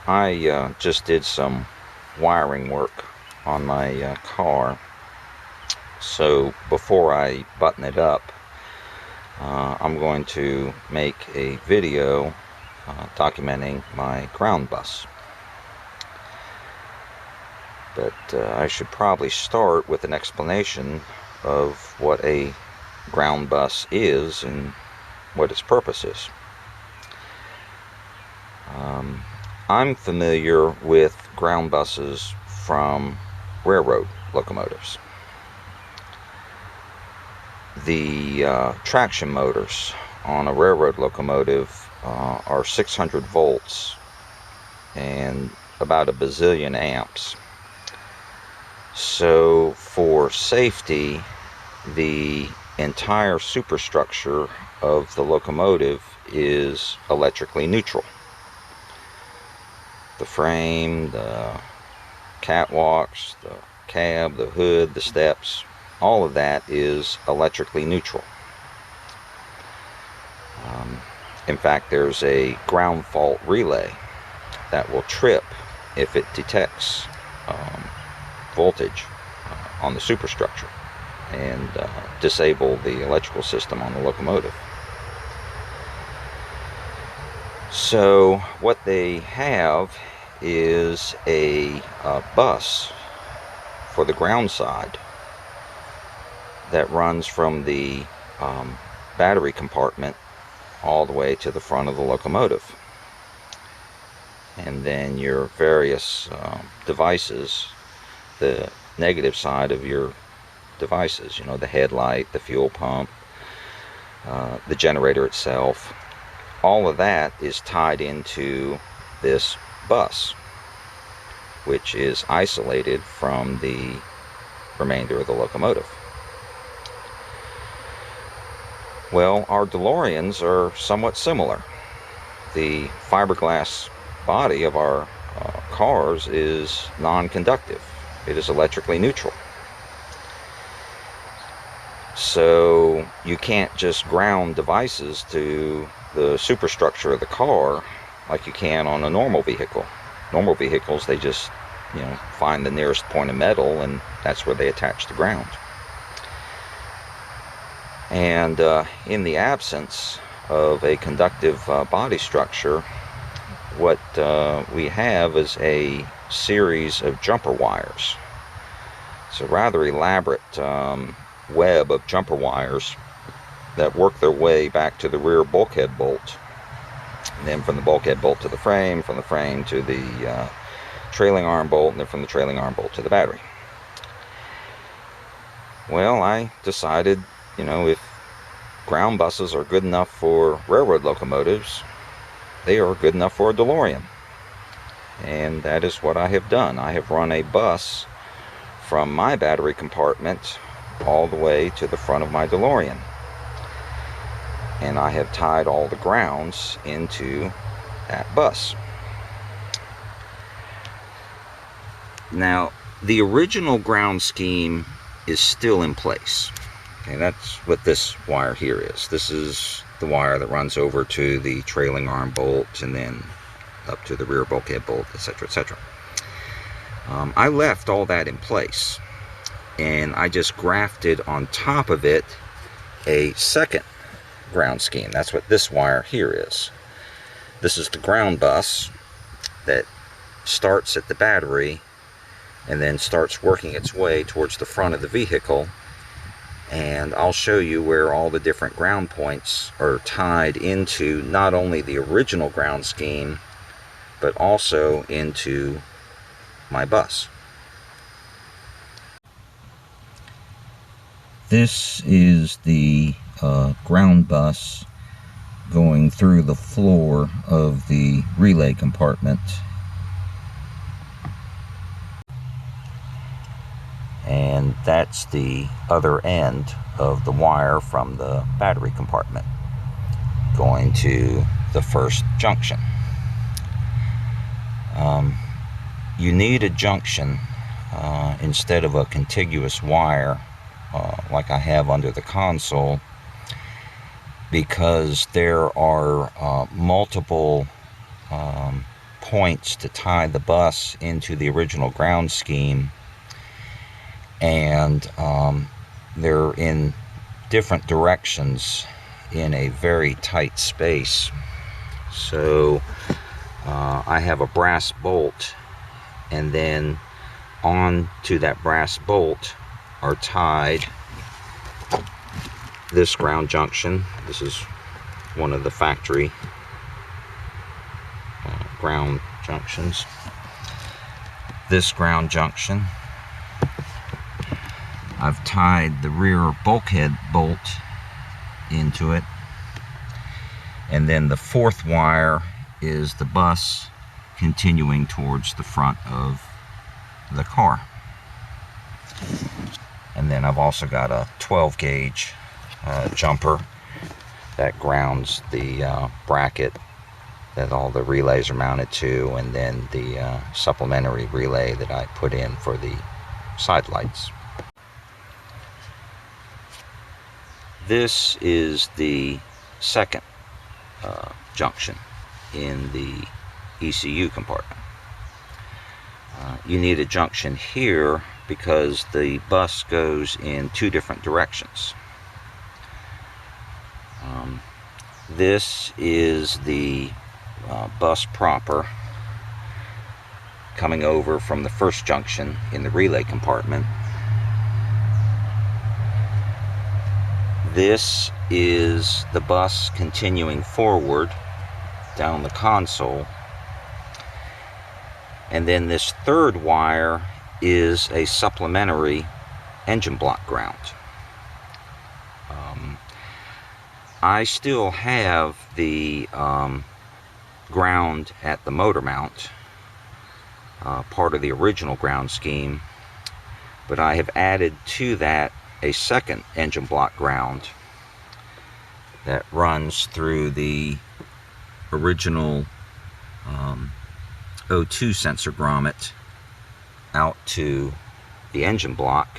I just did some wiring work on my car, so before I button it up, I'm going to make a video documenting my ground bus. But I should probably start with an explanation of what a ground bus is and what its purpose is. I'm familiar with ground buses from railroad locomotives. The traction motors on a railroad locomotive are 600 volts and about a bazillion amps. So for safety, the entire superstructure of the locomotive is electrically neutral. The frame, the catwalks, the cab, the hood, the steps, all of that is electrically neutral. In fact, there's a ground fault relay that will trip if it detects voltage on the superstructure and disable the electrical system on the locomotive. So what they have is a bus for the ground side that runs from the battery compartment all the way to the front of the locomotive. And then your various devices, the negative side of your devices, you know, the headlight, the fuel pump, the generator itself, all of that is tied into this bus, which is isolated from the remainder of the locomotive. Well, our DeLoreans are somewhat similar. The fiberglass body of our cars is non-conductive. It is electrically neutral. So you can't just ground devices to the superstructure of the car like you can on a normal vehicle. Normal vehicles, they just, find the nearest point of metal and that's where they attach the ground. And in the absence of a conductive body structure, what we have is a series of jumper wires. It's a rather elaborate web of jumper wires that work their way back to the rear bulkhead bolt, and then from the bulkhead bolt to the frame, from the frame to the trailing arm bolt, and then from the trailing arm bolt to the battery. Well, I decided, if ground buses are good enough for railroad locomotives, they are good enough for a DeLorean. And that is what I have done. I have run a bus from my battery compartment all the way to the front of my DeLorean. And I have tied all the grounds into that bus. Now, the original ground scheme is still in place. Okay, that's what this wire here is. This is the wire that runs over to the trailing arm bolt and then up to the rear bulkhead bolt, etc., etc. I left all that in place, and I just grafted on top of it a second ground scheme. That's what this wire here is. This is the ground bus that starts at the battery and then starts working its way towards the front of the vehicle. And I'll show you where all the different ground points are tied into not only the original ground scheme, but also into my bus. This is the ground bus going through the floor of the relay compartment. And that's the other end of the wire from the battery compartment going to the first junction. You need a junction instead of a contiguous wire like I have under the console, because there are multiple points to tie the bus into the original ground scheme, and they're in different directions in a very tight space. So I have a brass bolt, and then onto that brass bolt are tied this ground junction. This is one of the factory ground junctions. This ground junction, I've tied the rear bulkhead bolt into it, and then the fourth wire is the bus continuing towards the front of the car. And then I've also got a 12 gauge jumper that grounds the bracket that all the relays are mounted to, and then the supplementary relay that I put in for the side lights. This is the second junction in the ECU compartment. You need a junction here because the bus goes in two different directions. This is the bus proper coming over from the first junction in the relay compartment. This is the bus continuing forward down the console, and then this third wire is a supplementary engine block ground. I still have the ground at the motor mount, part of the original ground scheme, but I have added to that a second engine block ground that runs through the original O2 sensor grommet out to the engine block.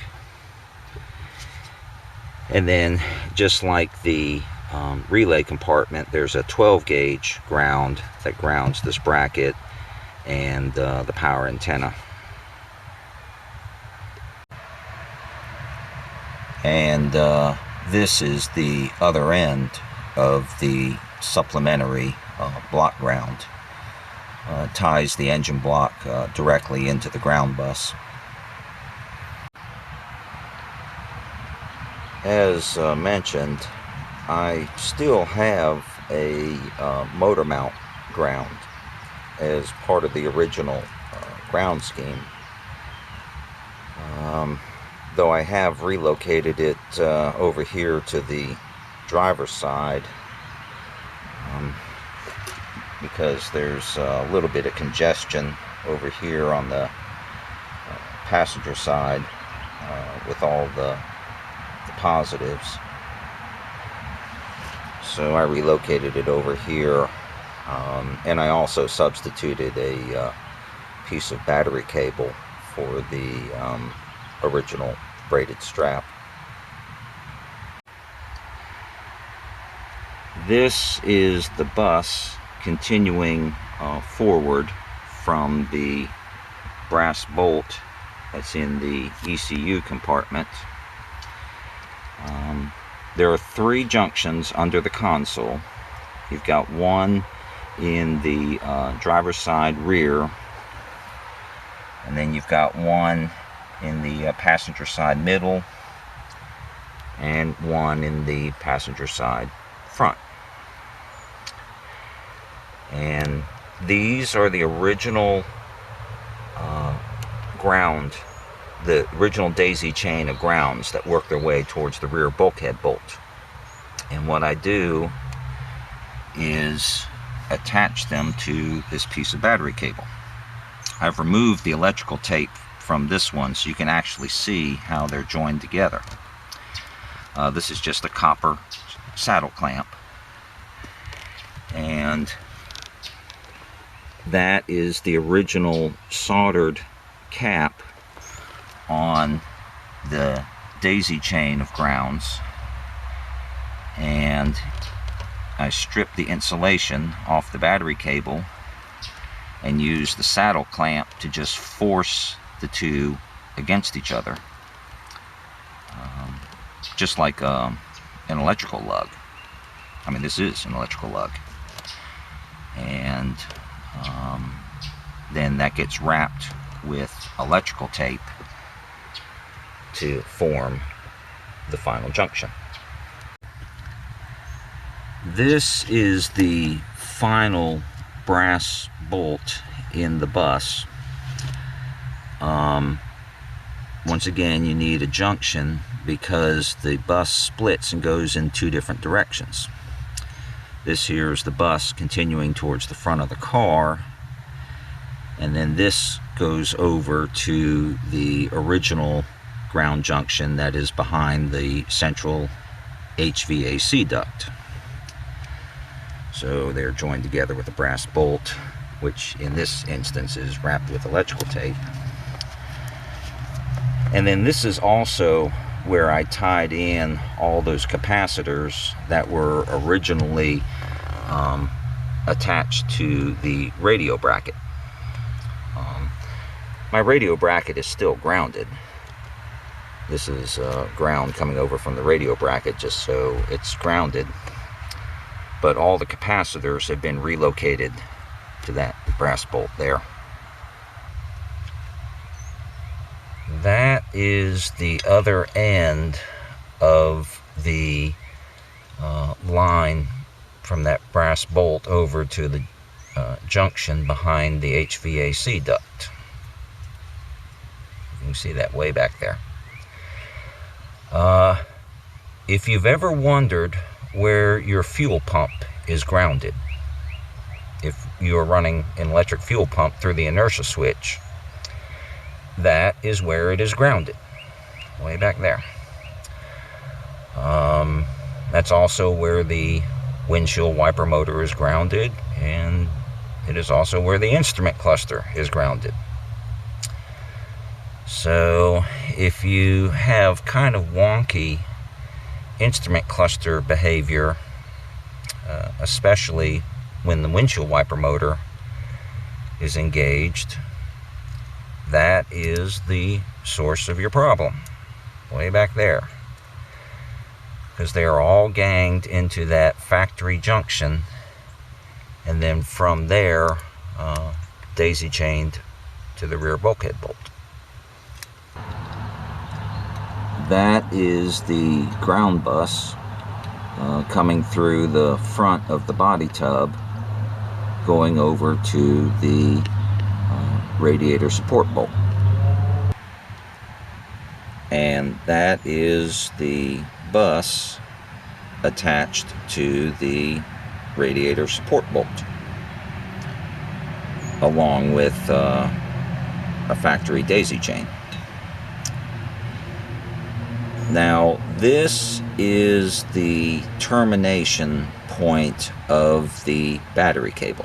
And then, just like the relay compartment, there's a 12 gauge ground that grounds this bracket and the power antenna. And this is the other end of the supplementary block ground. Ties the engine block directly into the ground bus. As mentioned, I still have a motor mount ground as part of the original ground scheme, though I have relocated it over here to the driver's side because there's a little bit of congestion over here on the passenger side with all the positives. So I relocated it over here, and I also substituted a piece of battery cable for the original braided strap. This is the bus continuing forward from the brass bolt that's in the ECU compartment. There are three junctions under the console. You've got one in the driver's side rear, and then you've got one in the passenger side middle, and one in the passenger side front. And these are the original ground, the original daisy chain of grounds that work their way towards the rear bulkhead bolt. And what I do is attach them to this piece of battery cable. I've removed the electrical tape from this one so you can actually see how they're joined together. This is just a copper saddle clamp, and that is the original soldered cap on the daisy chain of grounds, and I stripped the insulation off the battery cable and use the saddle clamp to just force the two against each other, just like an electrical lug. I mean, this is an electrical lug. And then that gets wrapped with electrical tape to form the final junction. This is the final brass bolt in the bus. Once again, you need a junction because the bus splits and goes in two different directions. This here is the bus continuing towards the front of the car, and then this goes over to the original ground junction that is behind the central HVAC duct. So they're joined together with a brass bolt, which in this instance is wrapped with electrical tape. And then this is also where I tied in all those capacitors that were originally attached to the radio bracket. My radio bracket is still grounded. This is ground coming over from the radio bracket just so it's grounded. But all the capacitors have been relocated to that brass bolt there. That is the other end of the line from that brass bolt over to the junction behind the HVAC duct. You can see that way back there. If you've ever wondered where your fuel pump is grounded, if you are running an electric fuel pump through the inertia switch, that is where it is grounded, way back there. That's also where the windshield wiper motor is grounded, and it is also where the instrument cluster is grounded. So if you have kind of wonky instrument cluster behavior, especially when the windshield wiper motor is engaged, that is the source of your problem, way back there, because they are all ganged into that factory junction, and then from there daisy chained to the rear bulkhead bolt. That is the ground bus coming through the front of the body tub, going over to the radiator support bolt. And that is the bus attached to the radiator support bolt, along with a factory daisy chain. Now, this is the termination point of the battery cable.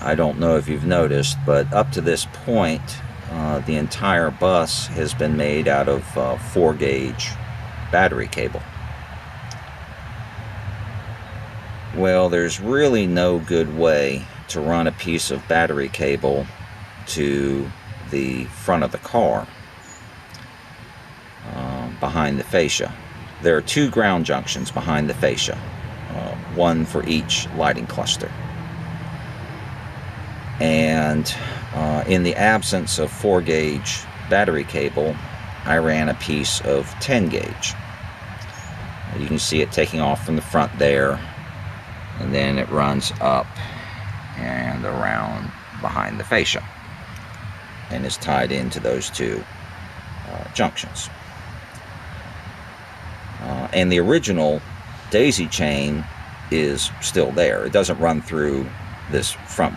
I don't know if you've noticed, but up to this point, the entire bus has been made out of 4-gauge battery cable. Well, there's really no good way to run a piece of battery cable to the front of the car behind the fascia. There are 2 ground junctions behind the fascia, one for each lighting cluster. And in the absence of 4-gauge battery cable, I ran a piece of 10-gauge. You can see it taking off from the front there, and then it runs up and around behind the fascia and is tied into those 2 junctions. And the original daisy chain is still there. It doesn't run through this front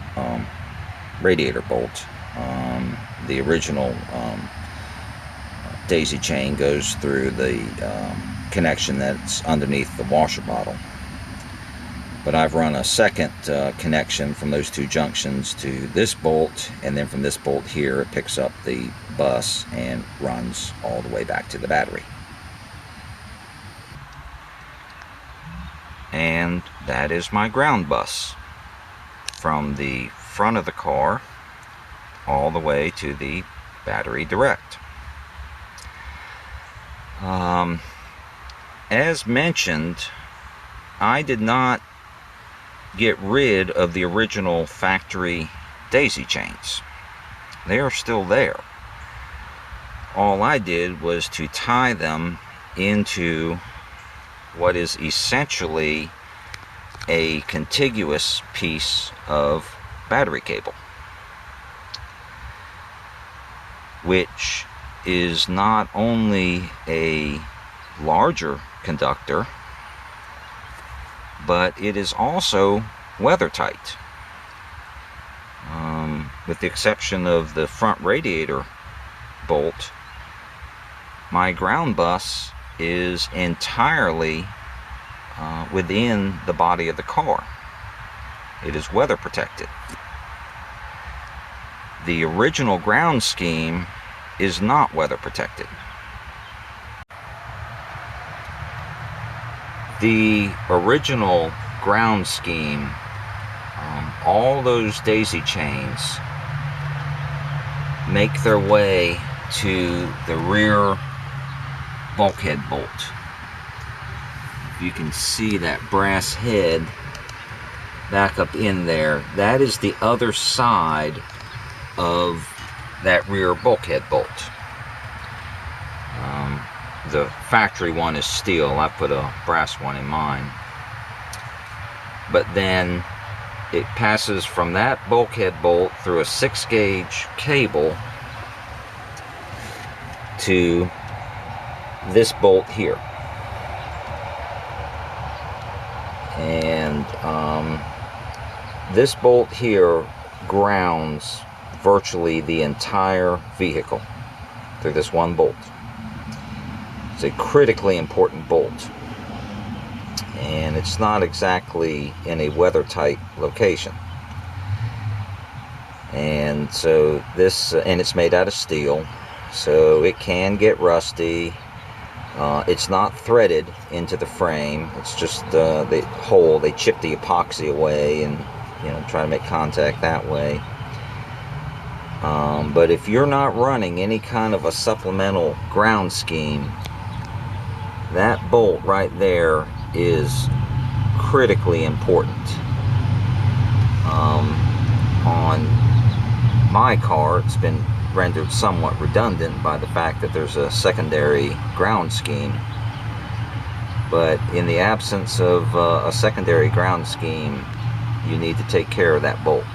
radiator bolt. The original daisy chain goes through the connection that's underneath the washer bottle. But I've run a second connection from those 2 junctions to this bolt, and then from this bolt here it picks up the bus and runs all the way back to the battery. And that is my ground bus. from the front of the car all the way to the battery direct. As mentioned, I did not get rid of the original factory daisy chains. They are still there. All I did was to tie them into what is essentially a contiguous piece of battery cable, which is not only a larger conductor, but it is also weather tight. With the exception of the front radiator bolt, my ground bus is entirely within the body of the car. It is weather protected. The original ground scheme is not weather protected. The original ground scheme, all those daisy chains make their way to the rear bulkhead bolt. If you can see that brass head back up in there, that is the other side of that rear bulkhead bolt. The factory one is steel. I put a brass one in mine. But then it passes from that bulkhead bolt through a 6-gauge cable to this bolt here. And this bolt here grounds virtually the entire vehicle through this one bolt. It's a critically important bolt, and it's not exactly in a weather-tight location. And so this, and it's made out of steel, so it can get rusty. It's not threaded into the frame. It's just the hole. They chip the epoxy away and try to make contact that way. But if you're not running any kind of a supplemental ground scheme, that bolt right there is critically important. On my car, it's been rendered somewhat redundant by the fact that there's a secondary ground scheme. But in the absence of a secondary ground scheme, you need to take care of that bolt.